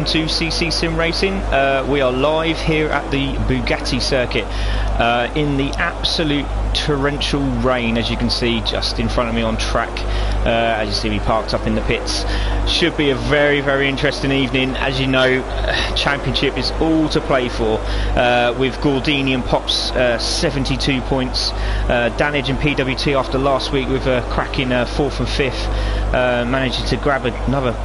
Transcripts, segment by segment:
To CC Sim Racing. We are live here at the Bugatti circuit in the absolute torrential rain, as you can see just in front of me on track. As you see me parked up in the pits. Should be a very interesting evening. As you know, championship is all to play for, with Gordini and Pops 72 points, Danage and PWT after last week with a cracking 4th and 5th, managing to grab another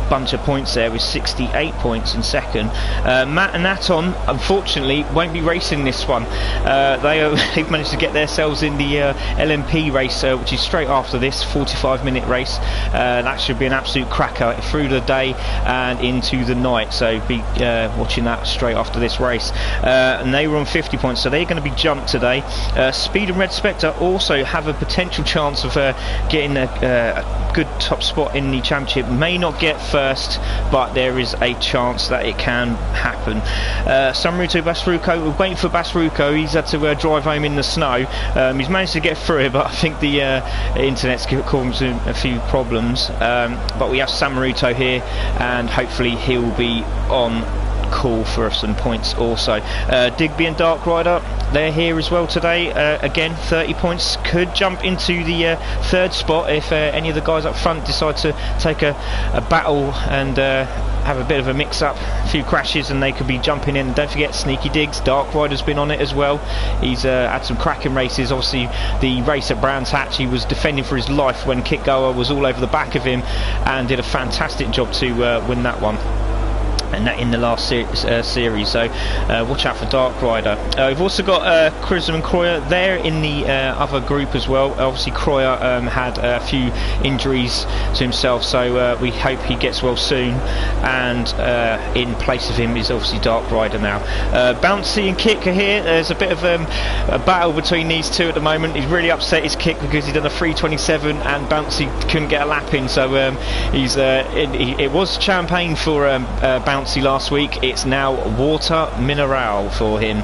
bunch of points there with 68 points in second. Matt and Aton unfortunately won't be racing this one. They've managed to get themselves in the LMP race, which is straight after this 45-minute race. That should be an absolute cracker through the day and into the night, so be watching that straight after this race. And they were on 50 points, so they're going to be jumped today. Speed and Red Spectre also have a potential chance of getting a good top spot in the championship. May not get first, but there is a chance that it can happen. Samruto Basruko, we're waiting for Basruko. He's had to drive home in the snow. He's managed to get through it, but I think the internet's causing a few problems. But we have Samruto here, and hopefully he'll be on call for some points also. Digby and Dark Rider, they're here as well today. Again, 30 points, could jump into the third spot if any of the guys up front decide to take a battle and have a bit of a mix-up, a few crashes, and they could be jumping in. Don't forget Sneaky Diggs, Dark Rider's been on it as well. He's had some cracking races. Obviously the race at Brands Hatch, he was defending for his life when Kit Goer was all over the back of him, and did a fantastic job to win that one, and that in the last series. So watch out for Dark Rider. We've also got Crism and Croyer. They're in the other group as well. Obviously Croyer had a few injuries to himself, so we hope he gets well soon, and in place of him is obviously Dark Rider now. Bouncy and Kick are here. There's a bit of a battle between these two at the moment. He's really upset his Kick because he's done a 3:27 and Bouncy couldn't get a lap in, so it was champagne for Bouncy last week. It's now water mineral for him,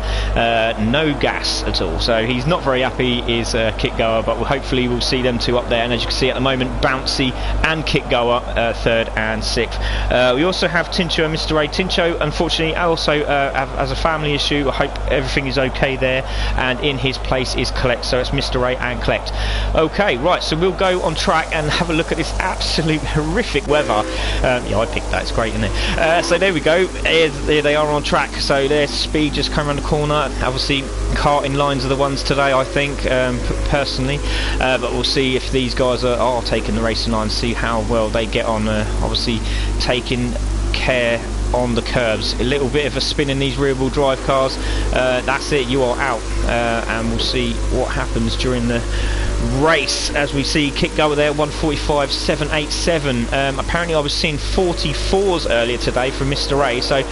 no gas at all, so he's not very happy, is Kit Goer, but hopefully we'll see them two up there. And as you can see at the moment, Bouncy and Kit Goer third and sixth. We also have Tincho and Mr. A. Tincho unfortunately also has a family issue. I hope everything is okay there, and in his place is Collect, so it's Mr. A and Collect. Okay, right, so we'll go on track and have a look at this absolute horrific weather. Yeah, I picked that, it's great, isn't it? So there we go. Here they are on track. So their Speed just come around the corner. Obviously karting lines are the ones today, I think, personally, but we'll see if these guys are taking the racing line, see how well they get on. Obviously taking care on the curbs. A little bit of a spin in these rear wheel drive cars, that's it, you are out. And we'll see what happens during the race. As we see Kit Goer there, 1:45.787. Apparently I was seeing 44s earlier today from Mr. A, so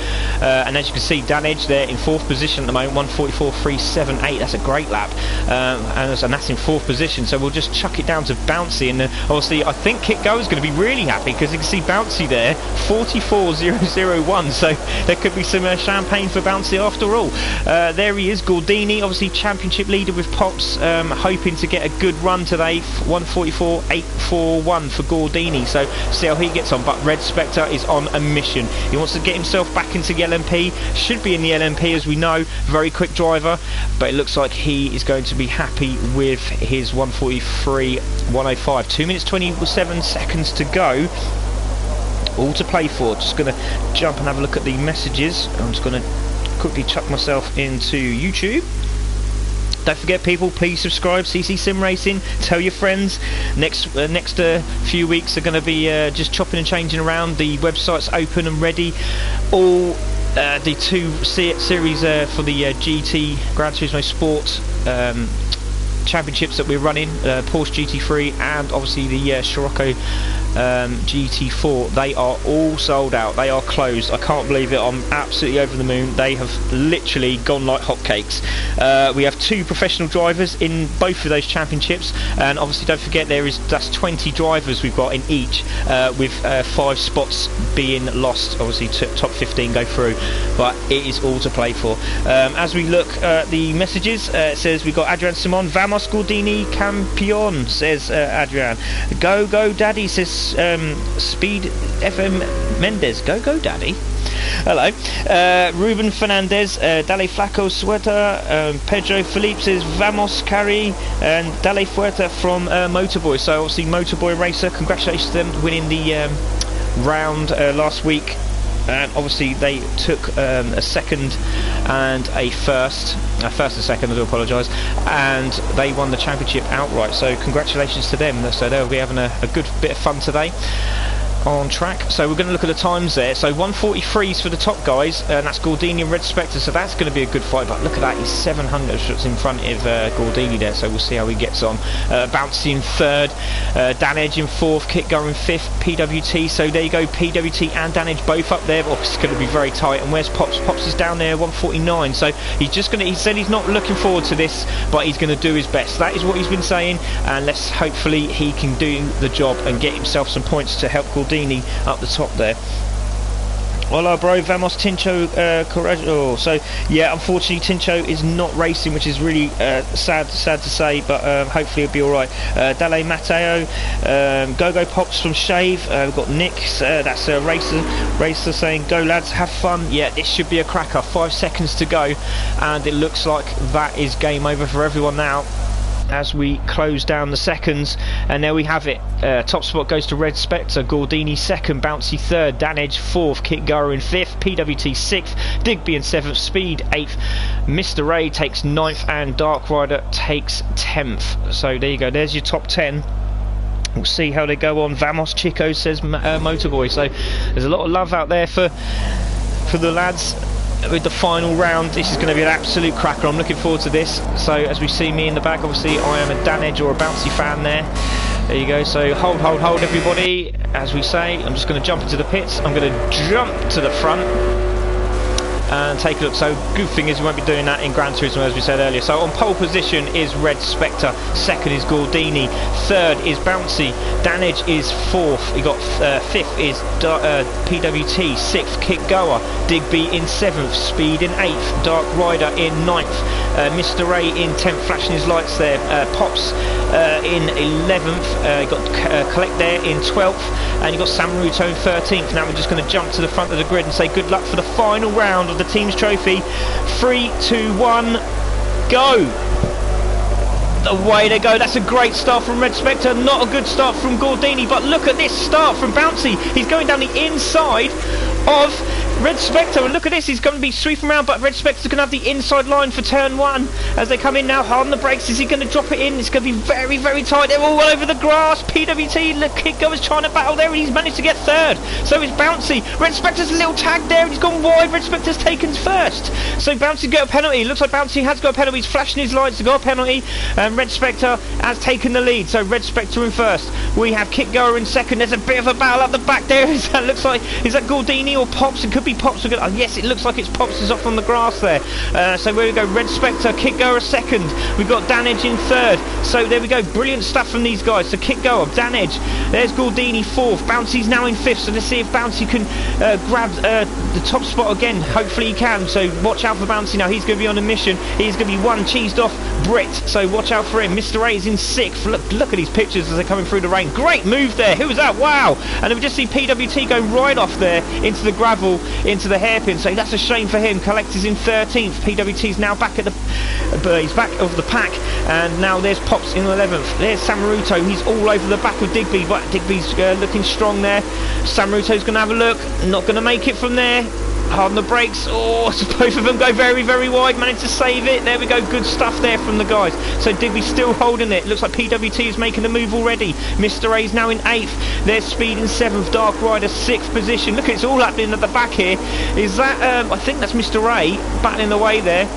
and as you can see Danage there in 4th position at the moment, 1:44.378. that's a great lap, and that's in 4th position. So we'll just chuck it down to Bouncy, and obviously I think Kit Goer is going to be really happy because you can see Bouncy there 44.001, so there could be some champagne for Bouncy after all. There he is, Gordini, obviously championship leader with Pops, hoping to get a good run today. 1:44.841 for Gordini, so see how he gets on. But Red Spectre is on a mission. He wants to get himself back into the LMP, should be in the LMP as we know, very quick driver, but it looks like he is going to be happy with his 1:43.105. 2 minutes 27 seconds to go, all to play for. Just going to jump and have a look at the messages. I'm just going to quickly chuck myself into YouTube. Don't forget, people, please subscribe. CC Sim Racing. Tell your friends. Next few weeks are going to be just chopping and changing around. The website's open and ready. All the 2 series for the GT Gran Turismo Sport championships that we're running, Porsche GT3 and obviously the Scirocco GT4, they are all sold out. They are closed. I can't believe it. I'm absolutely over the moon. They have literally gone like hotcakes. We have 2 professional drivers in both of those championships, and obviously don't forget that's 20 drivers we've got in each, with 5 spots being lost. Obviously top 15 go through, but it is all to play for. As we look at the messages, it says we've got Adrian Simon, Vamos Gordini Campion, says Adrian. Go Daddy, says Speed FM Mendez. Go Daddy. Hello. Ruben Fernandez, Dale Flaco Sueta, Pedro Felipe says Vamos Cari, and Dale Fuerta from Motorboy. So obviously Motorboy Racer, congratulations to them winning the round last week. And obviously they took a second and a first and second, I do apologise, and they won the championship outright, so congratulations to them. So they'll be having a good bit of fun today on track. So we're going to look at the times there. So 1:43s for the top guys, and that's Gordini and Red Spectre, so that's going to be a good fight. But look at that, he's 700 shots in front of Gordini there, so we'll see how he gets on. Bouncy in third, Dan Edge in fourth, Kitgar in fifth, PWT, so there you go, PWT and Dan Edge both up there. Oh, it's going to be very tight. And where's Pops? Pops is down there, 1:49, so he's just going to, he said he's not looking forward to this, but he's going to do his best. That is what he's been saying, and let's hopefully he can do the job and get himself some points to help Gordini up the top there. Hola bro, vamos Tincho Coraggio. So yeah, unfortunately Tincho is not racing, which is really sad to say, but hopefully it'll be alright. Dale Mateo, Go Pops from Shave, we've got Nick, that's a racer saying go lads, have fun. Yeah, this should be a cracker. 5 seconds to go, and it looks like that is game over for everyone now as we close down the seconds. And there we have it. Top spot goes to Red Spectre, Gordini second, Bouncy third, Dan Edge fourth, Kitgara in fifth, PWT sixth, Digby in seventh, Speed eighth, Mr. Ray takes ninth, and Dark Rider takes 10th. So there you go, there's your top 10. We'll see how they go on. Vamos Chico says Motorboy. So there's a lot of love out there for the lads with the final round. This is going to be an absolute cracker. I'm looking forward to this. So as we see me in the back, obviously I am a Dan Edge or a Bouncy fan there. There you go. So hold everybody. As we say, I'm just going to jump into the pits. I'm going to jump to the front and take a look. So good thing is we won't be doing that in Gran Turismo, as we said earlier. So on pole position is Red Spectre, second is Gordini, third is Bouncy, Dan Edge is fourth, you got fifth is PWT, sixth Kitgoa, Digby in seventh, Speed in eighth, Dark Rider in ninth, Mr. Ray in 10th, flashing his lights there, Pops in 11th, you got Collect there in 12th, and you got Samaruto in 13th. Now we're just going to jump to the front of the grid and say good luck for the final round of the team's trophy. 3, 2, 1, go! Away they go. That's a great start from Red Spectre, not a good start from Gordini, but look at this start from Bouncy. He's going down the inside of Red Spectre, and look at this, he's going to be sweeping around, but Red Spectre's going to have the inside line for turn 1 as they come in now, hard on the brakes. Is he going to drop it in? It's going to be very, very tight. They're all over the grass. PWT, the Kitgoer's trying to battle there, and he's managed to get third. So is Bouncy. Red Spectre's a little tag there, and he's gone wide. Red Spectre's taken first. So Bouncy's got a penalty. Looks like Bouncy has got a penalty. He's flashing his lights to got a penalty, and Red Spectre has taken the lead. So Red Spectre in first. We have Kitgoer in second. There's a bit of a battle up the back there. That looks like, is that Gordini or Pops? It could be Pops. Yes, it looks like it's Pops is off on the grass there. So where we go, Red Spectre, Kitgoer second. We've got Dan Edge in third. So there we go, brilliant stuff from these guys. So Kitgoer, Dan Edge, there's Gordini fourth. Bouncy's now in fifth. So let's see if Bouncy can grab the top spot again. Hopefully he can. So watch out for Bouncy now. He's going to be on a mission. He's going to be one cheesed off Brit. So watch out for him. Mr. A is in sixth. Look at these pictures as they're coming through the rain. Great move there. Who was that? Wow. And then we just see PWT go right off there into the gravel, into the hairpin. So that's a shame for him. Collect is in 13th. PWT's now back at the he's back of the pack, and now there's Pops in 11th. There's Samaruto. He's all over the back of Digby, but Digby's looking strong there. Samaruto's going to have a look. Not going to make it from there. Hard on the brakes. Oh, so both of them go very, very wide. Managed to save it. There we go. Good stuff there from the guys. So Digby's still holding it. Looks like PWT is making the move already. Mr. A's now in 8th. There's Speed in 7th. Dark Rider 6th position. Look, it's all happening at the back here. Is that, I think that's Mr. A battling away there.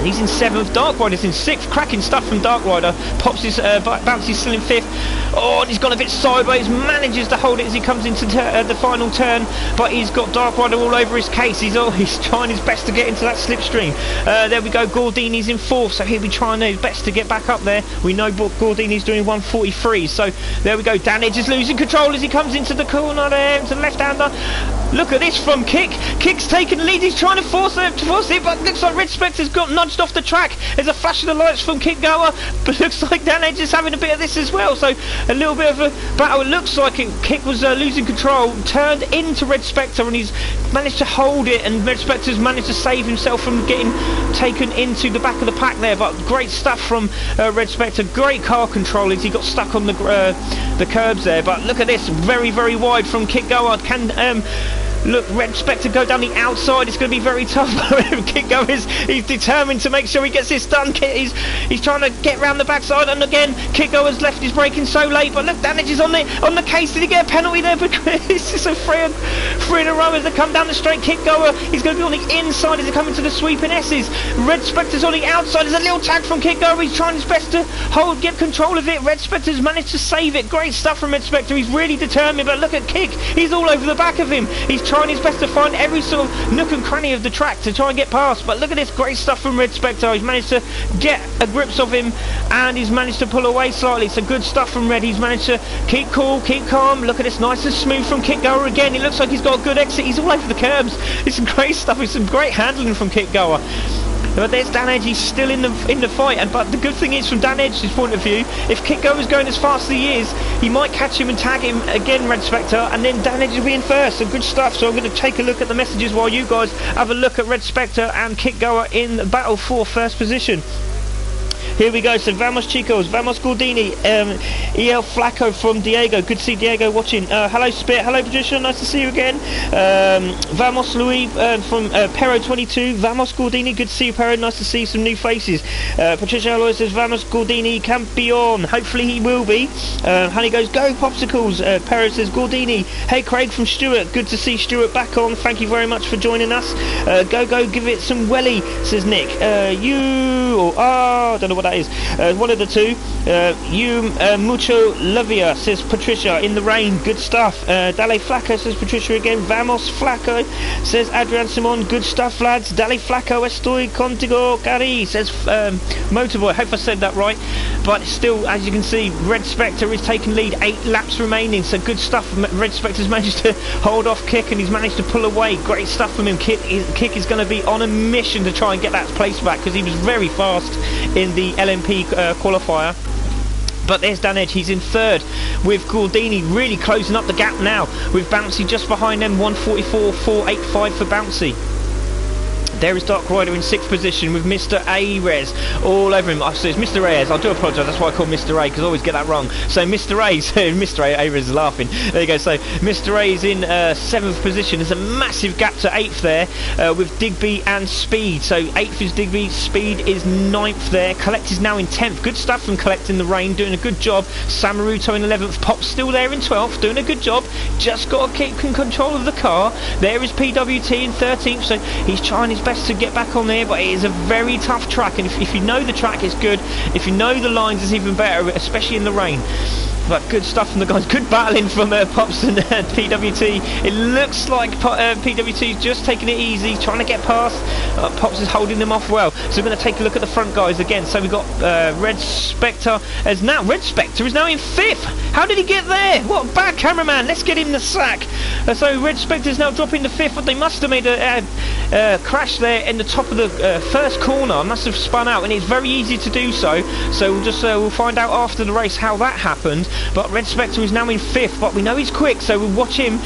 He's in 7th, Dark Rider's in 6th, cracking stuff from Dark Rider. Pops is, Bouncy's still in 5th. Oh, and he's gone a bit sideways, manages to hold it as he comes into the final turn, but he's got Dark Rider all over his case. He's trying his best to get into that slipstream. There we go, Gordini's in 4th, so he'll be trying his best to get back up there. We know Gordini's doing 1:43, so there we go. Dan Edge is losing control as he comes into the corner there, into the left-hander. Look at this from Kick. Kick's taken the lead. He's trying to force it, but looks like Red Spectre's got nudged off the track. There's a flash of the lights from Kick Goer, but looks like Dan Edge is having a bit of this as well. So a little bit of a battle. It looks like Kick was losing control, turned into Red Spectre, and he's managed to hold it, and Red Spectre's managed to save himself from getting taken into the back of the pack there. But great stuff from Red Spectre. Great car control as he got stuck on the curbs there. But look at this, very, very wide from Kick Goer. Can look, Red Spectre go down the outside. It's going to be very tough. Kick Goer he's determined to make sure he gets this done. He's trying to get round the backside, and again Kick Goer's left his braking so late. But look, Dan Edge is on the case. Did he get a penalty there? Because it's just a three in a row as they come down the straight. Kick Goer, he's going to be on the inside as they come into the sweeping S's. Red Spectre's on the outside. There's a little tag from Kick Goer. He's trying his best to get control of it. Red Spectre's managed to save it. Great stuff from Red Spectre. He's really determined. But look at Kick. He's all over the back of him. He's trying his best to find every sort of nook and cranny of the track to try and get past. But look at this great stuff from Red Spectre. He's managed to get a grips of him, and he's managed to pull away slightly. So good stuff from Red. He's managed to keep cool, keep calm. Look at this, nice and smooth from Kick Goer again. It looks like he's got a good exit. He's all over the curbs. It's some great stuff. It's some great handling from Kick Goer. But there's Dan Edge. He's still in the fight. But the good thing is, from Dan Edge's point of view, if Kick Goer is going as fast as he is, he might catch him and tag him again, Red Spectre, and then Dan Edge will be in first. So good stuff. So I'm going to take a look at the messages while you guys have a look at Red Spectre and Kick Goer in the battle for first position. Here we go, so Vamos Chicos, Vamos Gordini, EL Flacco from Diego, good to see Diego watching. Hello Spit, hello Patricia, nice to see you again. Vamos Louis from Pero 22, Vamos Gordini, good to see you Pero, nice to see some new faces. Patricia Aloy says Vamos Gordini Campion, hopefully he will be. Honey goes, go Popsicles. Pero says Gordini, hey Craig from Stuart, good to see Stuart back on, thank you very much for joining us. Go give it some welly, says Nick. I don't know what that is. One of the two. Mucho Lavia, says Patricia, in the rain, good stuff. Dale Flacco, says Patricia again. Vamos Flacco, says Adrian Simon, good stuff lads. Dale Flacco, estoy contigo cari, says Motorboy, hope I said that right. But still, as you can see, Red Spectre is taking lead, 8 laps remaining, so good stuff. Red Spectre's managed to hold off Kick, and he's managed to pull away. Great stuff from him. Kick is going to be on a mission to try and get that place back, because he was very fast in the LMP qualifier. But there's Dan Edge, he's in third with Gordini, really closing up the gap now with Bouncy just behind them, 144.485 for Bouncy. There is Dark Rider in 6th position with Mr. A-Rez all over him. So it's Mr. Reyes, I do apologise, that's why I call Mr. A, because I always get that wrong. So Mr. A, so Mr. A-Rez is laughing. There you go, so Mr. A is in 7th position. There's a massive gap to 8th there with Digby and Speed. So 8th is Digby, Speed is 9th there. Collect is now in 10th. Good stuff from Collect in the rain, doing a good job. Samaruto in 11th. Pop's still there in 12th, doing a good job. Just got to keep in control of the car. There is PWT in 13th, so he's trying his best to get back on there, but it is a very tough track, and if you know the track, it's good. If you know the lines, it's even better, especially in the rain. But good stuff from the guys, good battling from Pops and PWT. It looks like PWT is just taking it easy, trying to get past. Pops is holding them off well. So we're going to take a look at the front guys again. So we've got Red Spectre is now in 5th. How did he get there? What a bad cameraman. Let's get him the sack. So Red Spectre is now dropping to 5th, but they must have made a crash there in the top of the first corner. Must have spun out, and it's very easy to do so. So we'll find out after the race how that happened. But Red Spectre is now in 5th, but we know he's quick, so we'll watch him.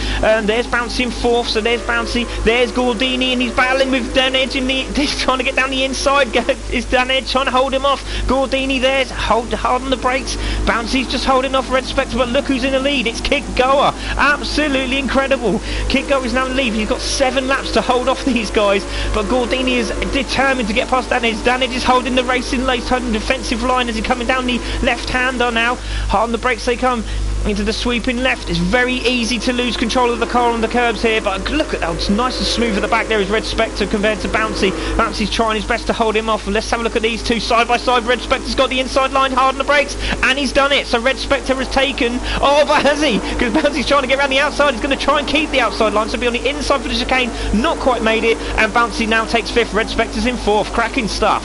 There's Bouncy in 4th, so there's Bouncy. There's Gordini, and he's battling with Dan Edge he's trying to get down the inside. Is Dan Edge trying to hold him off? Gordini there's hard on the brakes. Bouncy's just holding off Red Spectre, but look who's in the lead. It's Kick Goer. Absolutely incredible. Kick Goer is now in the lead. He's got 7 laps to hold off these guys, but Gordini is determined to get past Dan Edge. Dan Edge is holding the racing lace, holding the defensive line as he's coming down the left-hander now. Hard on the brakes they come into the sweeping left. It's very easy to lose control of the car on the curbs here, but look at that, it's nice and smooth at the back. There is Red Spectre compared to Bouncy. Bouncy's trying his best to hold him off. Let's have a look at these two side by side. Red Spectre's got the inside line, hard on the brakes, and he's done it. So Red Spectre has taken, but has he? Because Bouncy's trying to get around the outside. He's going to try and keep the outside line, so be on the inside for the chicane. Not quite made it, and Bouncy now takes 5th. Red Spectre's in 4th. Cracking stuff.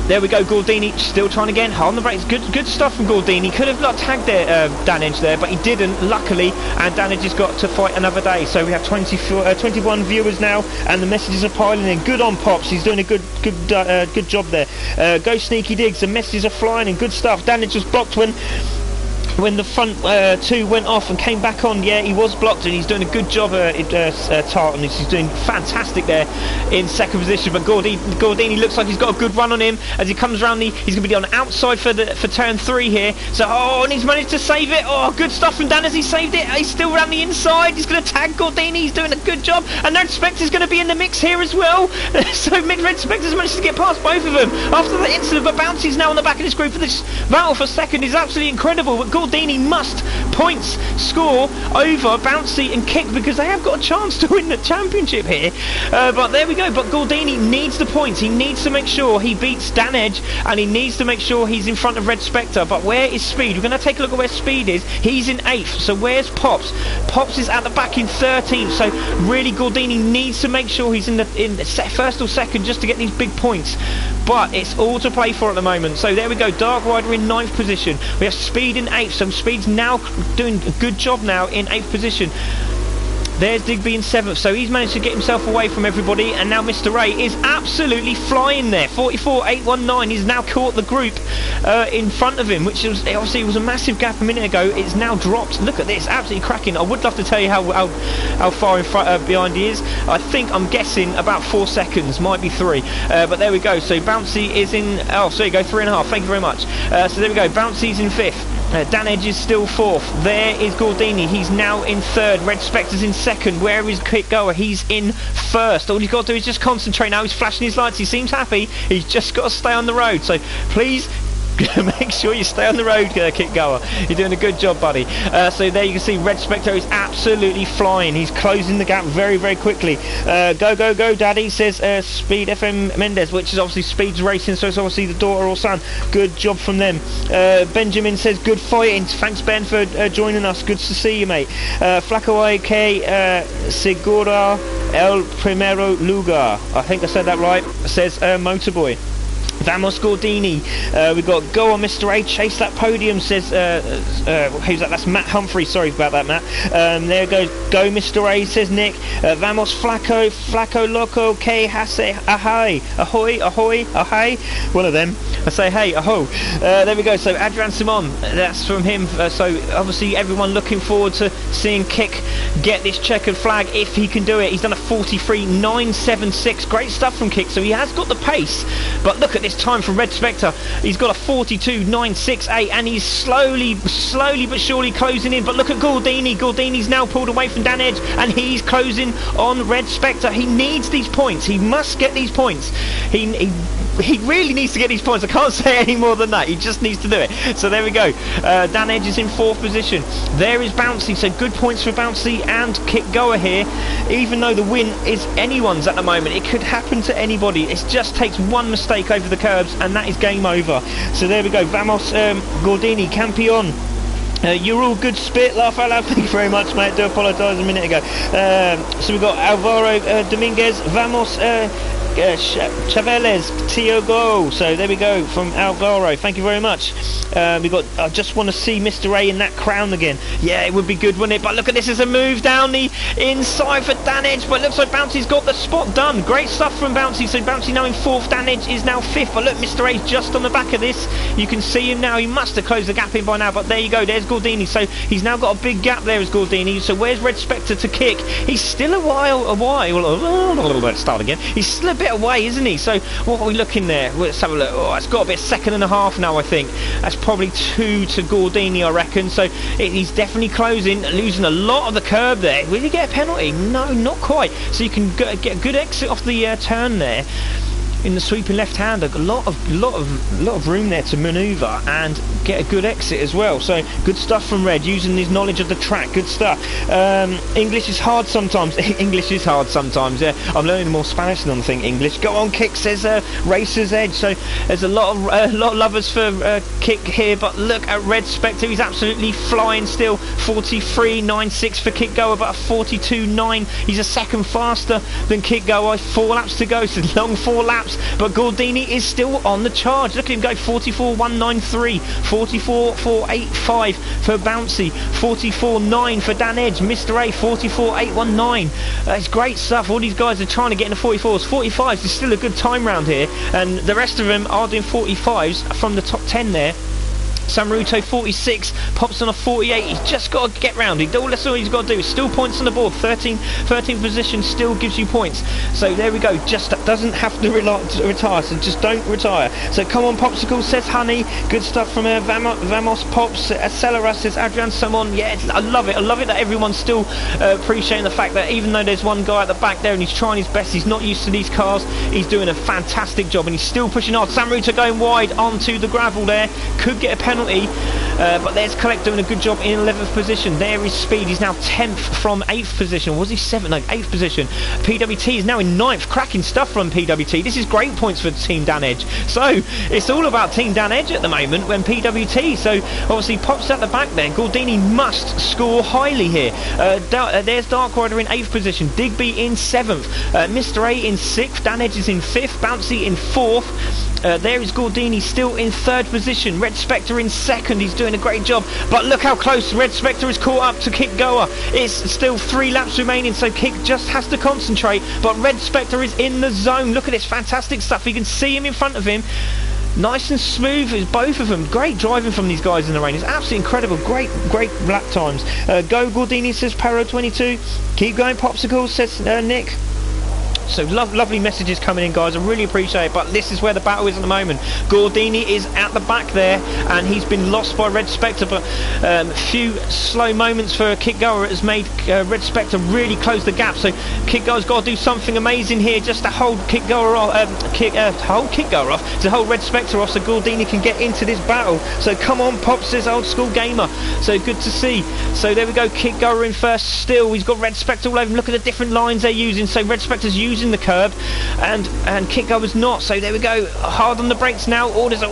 There we go, Gordini still trying again, on the brakes, good stuff from Gordini. Could have not tagged there, Danage there, but he didn't, luckily, and Danage has got to fight another day. So we have 21 viewers now, and the messages are piling in. Good on Pops, he's doing a good job there. Go Sneaky Digs, the messages are flying in, good stuff. Danage was blocked when the front two went off and came back on. Yeah, he was blocked, and he's doing a good job, Tartan. He's doing fantastic there in second position. But Gordini looks like he's got a good run on him as he comes around he's going to be on the outside for turn 3 here. So, and he's managed to save it. Oh, good stuff from Dan as he saved it. He's still around the inside. He's going to tag Gordini. He's doing a good job. And Red Spectre's going to be in the mix here as well. So Red Spectre's managed to get past both of them after that incident. But Bouncy's now on the back of this group for this battle for second is absolutely incredible. But Gordini must points score over Bouncy and Kick because they have got a chance to win the championship here. But there we go. But Gordini needs the points. He needs to make sure he beats Danage, and he needs to make sure he's in front of Red Spectre. But where is Speed? We're going to take a look at where Speed is. He's in 8th. So where's Pops? Pops is at the back in 13th. So really, Gordini needs to make sure he's in first or second just to get these big points. But it's all to play for at the moment. So there we go. Dark Rider in 9th position. We have Speed in 8th. So Speed's now doing a good job now in 8th position. There's Digby in 7th, so he's managed to get himself away from everybody, and now Mr. Ray is absolutely flying there. 44.819, he's now caught the group in front of him, which was obviously was a massive gap a minute ago. It's now dropped. Look at this, absolutely cracking. I would love to tell you how far in front behind he is. I'm guessing about 4 seconds, might be 3. But there we go. So Bouncy is in. Oh, so you go 3.5. Thank you very much. So there we go. Bouncy's in 5th. Danage is still 4th. There is Gordini. He's now in 3rd. Red Spectre's in 2nd. Where is Kick Goer? He's in 1st. All he's got to do is just concentrate. Now he's flashing his lights. He seems happy. He's just got to stay on the road. So please make sure you stay on the road, Kick Goer. You're doing a good job, buddy. So there you can see Red Spectre is absolutely flying. He's closing the gap very, very quickly. Go, go, go, Daddy, says Speed FM Mendez, which is obviously Speed's racing, so it's obviously the daughter or son. Good job from them. Benjamin says good fighting. Thanks, Ben, for joining us. Good to see you, mate. Flaco IK Segura El Primero Lugar. I think I said that right. Says Motorboy. Vamos Gordini. We've got Go on Mr. A, chase that podium, says who's that? That's Matt Humphrey. Sorry about that, Matt. There goes Go Mr. A, says Nick. Vamos Flaco Loco K Hase Ahai Ahoy Ahoy Ahai. One of them. I say hey aho. There we go. So Adrian Simon, that's from him. So obviously everyone looking forward to seeing Kick get this checkered flag if he can do it. He's done a 43.976. Great stuff from Kick. So he has got the pace, but look at this time from Red Spectre. He's got a 42.968, and he's slowly but surely closing in. But look at Gordini. Gordini's now pulled away from Danage, and he's closing on Red Spectre. He needs these points. He must get these points. He really needs to get these points. I can't say any more than that. He just needs to do it. So there we go. Danage is in 4th position. There is Bouncy. So good points for Bouncy and Kick Goer here. Even though the win is anyone's at the moment, it could happen to anybody. It just takes one mistake over the curbs, and that is game over. So there we go. Vamos Gordini, Campion. You're all good, spit, laugh out loud. Thank you very much, mate. Do apologise a minute ago. So we've got Alvaro Dominguez, Vamos Chavez, Tiogo. So there we go from Alvaro. Thank you very much. We got. I just want to see Mr. A in that crown again. Yeah, it would be good, wouldn't it? But look at this as a move down the inside for Danage. But looks like Bouncy's got the spot done. Great stuff from Bouncy. So Bouncy now in 4th. Danage is now 5th. But look, Mr. A's just on the back of this. You can see him now. He must have closed the gap in by now. But there you go. There's Gordini. So he's now got a big gap there as Gordini. So where's Red Spectre to Kick? He's still a while. Let's start again. He's still a bit away, isn't he? So what are we looking there? Let's have a look. Oh, it's got to be a 2.5 seconds now, I think. That's probably 2 to Gordini, I reckon. So he's definitely closing, losing a lot of the curb there. Will he get a penalty? No, not quite. So you can get a good exit off the turn there. In the sweeping left-hander, a lot of room there to manoeuvre and get a good exit as well. So good stuff from Red, using his knowledge of the track. Good stuff. English is hard sometimes. English is hard sometimes. Yeah, I'm learning more Spanish than I think English. Go on, Kick, says Racer's Edge. So there's a lot of lovers for Kick here, but look at Red Spectre. He's absolutely flying still. 43.96 for Kick Goer, but a 42.9. He's a second faster than Kick Goer. 4 laps to go. So long 4 laps. laps, but Gordini is still on the charge. Look at him go, 44.193, 44.485 for Bouncy, 44.9 for Dan Edge, Mr. A 44.819. It's great stuff. All these guys are trying to get into 44s. 45s is still a good time round here, and the rest of them are doing 45s from the top 10 there. Samruto 46, pops on a 48. He's just got to get round. That's all he's got to do. Still points on the board. 13th position still gives you points. So there we go. Just doesn't have to retire. So just don't retire. So come on, Popsicle, says Honey. Good stuff from Vamos Pops. Accelera says Adrian Samon. Yeah, I love it. I love it that everyone's still appreciating the fact that even though there's one guy at the back there and he's trying his best, he's not used to these cars. He's doing a fantastic job and he's still pushing hard. Samruto going wide onto the gravel there. Could get a penalty. But there's Collect doing a good job in 11th position. There is Speed. He's now 10th from 8th position. Was he 7th? No, 8th position. PWT is now in 9th. Cracking stuff from PWT. This is great points for Team Dan Edge. So it's all about Team Dan Edge at the moment when PWT. So obviously Pops at the back there. Gordini must score highly here. There's Dark Rider in 8th position. Digby in 7th. Mr. A in 6th. Dan Edge is in 5th. Bouncy in 4th. There is Gordini still in 3rd position. Red Spectre in 2nd. He's doing a great job. But look how close Red Spectre is caught up to Kick Goer. It's still 3 laps remaining, so Kick just has to concentrate. But Red Spectre is in the zone. Look at this fantastic stuff. You can see him in front of him. Nice and smooth as both of them. Great driving from these guys in the rain. It's absolutely incredible. Great lap times. Go Gordini, says Paro22. Keep going Popsicle, says Nick. So lovely messages coming in, guys. I really appreciate it. But this is where the battle is at the moment. Gordini is at the back there, and he's been lost by Red Spectre. But a few slow moments for Kick Goer has made Red Spectre really close the gap. So Kick Goer's got to do something amazing here just to hold Kick Goer off, to hold Red Spectre off, so Gordini can get into this battle. So come on, Pops, says Old School Gamer. So good to see. So there we go. Kick Goer in first still. He's got Red Spectre all over him. Look at the different lines they're using. So Red Spectre's using the curb and Kick Goer's not. So there we go. Hard on the brakes now. Orders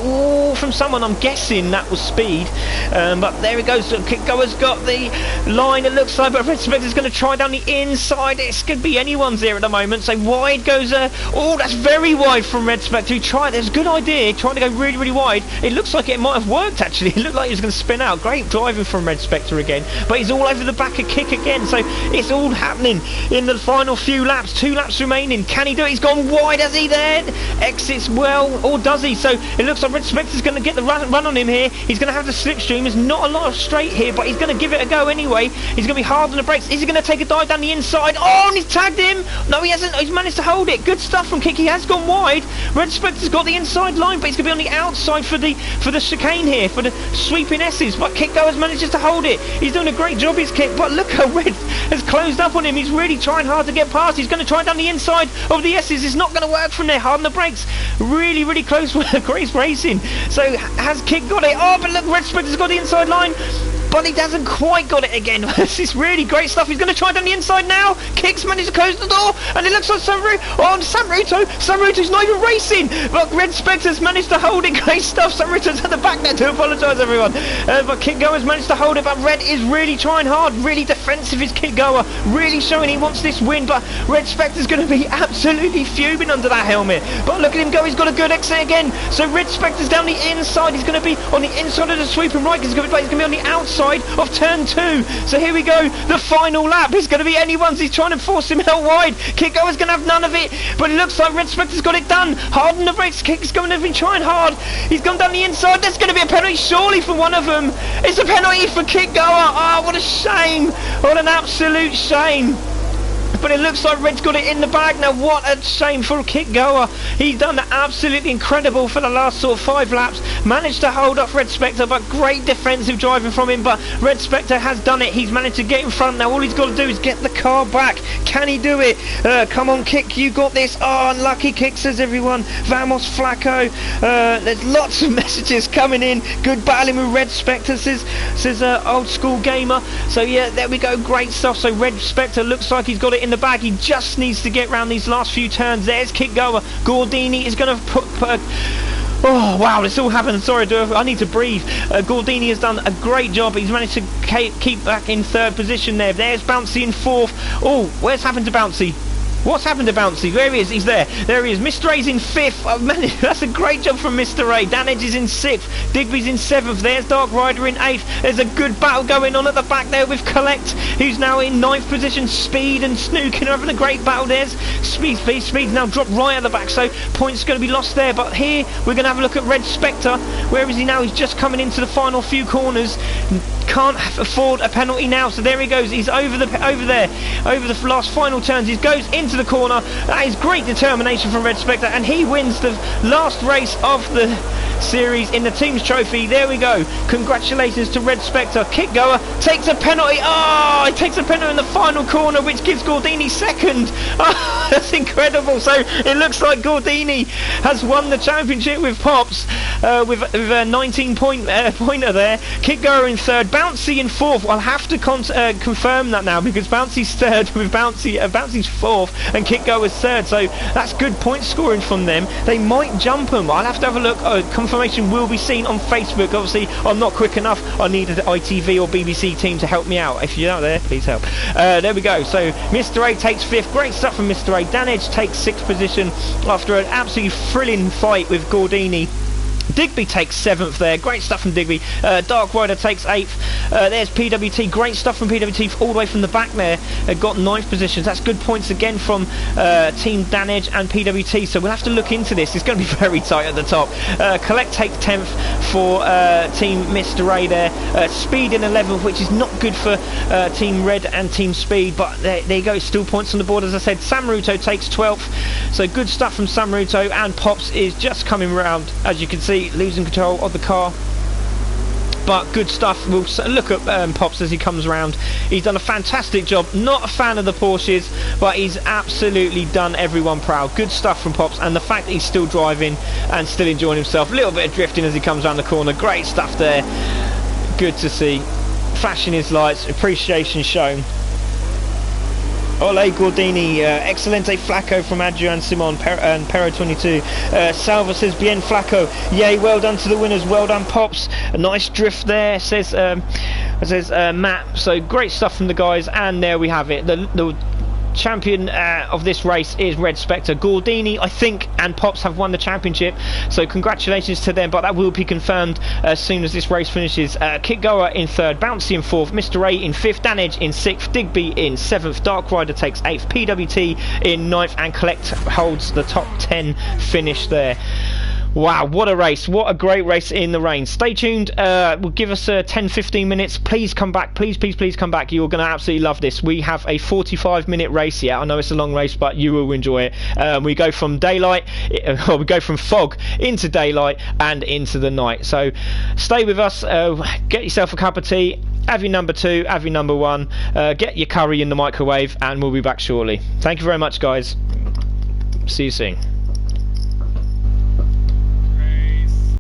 from someone. I'm guessing that was Speed. But there it goes. So Kick Goer's got the line, it looks like, but Red Spectre's going to try down the inside. It could be anyone's there at the moment. So wide goes that's very wide from Red Spectre. He tried. There's a good idea. Trying to go really wide. It looks like it might have worked actually. It looked like he was going to spin out. Great driving from Red Spectre again. But he's all over the back of Kick again. So it's all happening in the final few laps. 2 laps remaining. Can he do it? He's gone wide, has he there? Exits well, or does he? So it looks like Red Spectre's going to get the run on him here. He's going to have the slipstream. There's not a lot of straight here, but he's going to give it a go anyway. He's going to be hard on the brakes. Is he going to take a dive down the inside? Oh, and he's tagged him. No, he hasn't. He's managed to hold it. Good stuff from Kick. He has gone wide. Red Spectre's got the inside line, but he's going to be on the outside for the chicane here, for the sweeping S's. But Kick Goer manages to hold it. He's doing a great job, his Kick. But look how Red has closed up on him. He's really trying hard to get past. He's going to try down the inside of the S's. It's not going to work from there. Hard on the brakes. Really close with Grace Racing. So has Kick got it? Oh, but look, Red Spectre's got the inside line. But he hasn't quite got it again. This is really great stuff. He's going to try down the inside now. Kick's managed to close the door. And it looks like Samruto's not even racing. But Red Spectre's managed to hold it. Great stuff. Samruto's at the back there. To apologise, everyone. But Kick Goer's managed to hold it. But Red is really trying hard. Really defensive is Kick Goer. Really showing he wants this win. But Red Spectre's going to be absolutely fuming under that helmet. But look at him go. He's got a good exit again. So Red Spectre's down the inside. He's going to be on the inside of the sweeping right. He's going to be on the outside of turn 2. So here we go, the final lap. It's going to be anyone's. He's trying to force him out wide. Kick Goer's going to have none of it, but it looks like Red Spectre's got it done. Hard on the brakes. Kick's going to be trying hard. He's gone down the inside. There's going to be a penalty surely for one of them. It's a penalty for Kick Goer. Oh, what a shame. What an absolute shame. But it looks like Red's got it in the bag now. What a shame for Kick Goer. He's done absolutely incredible for the last sort of 5 laps. Managed to hold off Red Spectre, but great defensive driving from him. But Red Spectre has done it. He's managed to get in front. Now all he's got to do is get the car back. Can he do it? Come on, Kick, you got this. Oh, unlucky Kick, says everyone. Vamos Flacco. There's lots of messages coming in. Good battling with Red Spectre, says Old School Gamer. So yeah, there we go. Great stuff. So Red Spectre looks like he's got it in the bag. He just needs to get round these last few turns. There's Kick Goer. Gordini is going to put oh wow, this all happened. Sorry, I need to breathe. Gordini has done a great job. He's managed to keep back in 3rd position there. There's Bouncy in 4th. Oh, where's happened to Bouncy? What's happened to Bouncy? There he is. He's there. There he is. Mr. A's in 5th. Oh, man, that's a great job from Mr. A. Dan Edge is in 6th. Digby's in 7th. There's Dark Rider in 8th. There's a good battle going on at the back there with Collect, who's now in 9th position. Speed and Snookin are having a great battle. There's Speed's now dropped right at the back, so points going to be lost there. But here we're going to have a look at Red Spectre. Where is he now? He's just coming into the final few corners. Can't afford a penalty now, so there he goes. He's over the last final turns. He goes into the corner. That is great determination from Red Spectre, and he wins the last race of the series in the team's trophy. There we go. Congratulations to Red Spectre. Kit Goer takes a penalty. Oh, he takes a penalty in the final corner, which gives Gordini second. Oh, that's incredible. So it looks like Gordini has won the championship with Pops, with a 19-pointer there. Kit Goer in 3rd, Bouncy in 4th. I'll have to confirm that now, because Bouncy's 3rd with Bouncy's 4th and Kit Goer's 3rd. So that's good point scoring from them. They might jump them. I'll have to have a look. Confirmation will be seen on Facebook. Obviously, I'm not quick enough. I need an ITV or BBC team to help me out. If you're out there, please help. There we go. So Mr. A takes 5th. Great stuff from Mr. A. Dan Edge takes 6th position after an absolutely thrilling fight with Gordini. Digby takes 7th there. Great stuff from Digby. Dark Rider takes 8th. There's PWT. Great stuff from PWT all the way from the back there. Got 9th positions. That's good points again from Team Dan Edge and PWT. So we'll have to look into this. It's going to be very tight at the top. Collect takes 10th for Team Mr. A there. Speed in 11th, which is not good for Team Red and Team Speed. But there you go. Still points on the board, as I said. Samruto takes 12th. So good stuff from Samruto. And Pops is just coming round, as you can see, losing control of the car, but good stuff. We'll look at Pops as he comes around. He's done a fantastic job. Not a fan of the Porsches, but he's absolutely done everyone proud. Good stuff from Pops, and the fact that he's still driving and still enjoying himself. A little bit of drifting as he comes around the corner. Great stuff there. Good to see. Flashing his lights, appreciation shown. Ole Gordini, excelente Flaco from Adrian Simon and Pero22. Salva says bien Flaco, yay, well done to the winners, well done Pops. A nice drift there, says Matt. So great stuff from the guys, and there we have it. The champion of this race is Red Spectre. Gordini, I think, and Pops have won the championship, so congratulations to them, but that will be confirmed as soon as this race finishes. Kit Goer in 3rd, Bouncy in 4th, Mr. A in 5th, Dan Edge in 6th, Digby in 7th, Dark Rider takes 8th, PWT in 9th, and Collect holds the top 10 finish there. Wow, what a race. What a great race in the rain. Stay tuned. We'll give us 10-15 minutes. Please come back. Please come back. You're going to absolutely love this. We have a 45-minute race. Yeah, I know it's a long race, but you will enjoy it. We go from daylight, or we go from fog into daylight and into the night. So stay with us. Get yourself a cup of tea. Have your number 2, have your number 1. Get your curry in the microwave, and we'll be back shortly. Thank you very much, guys. See you soon.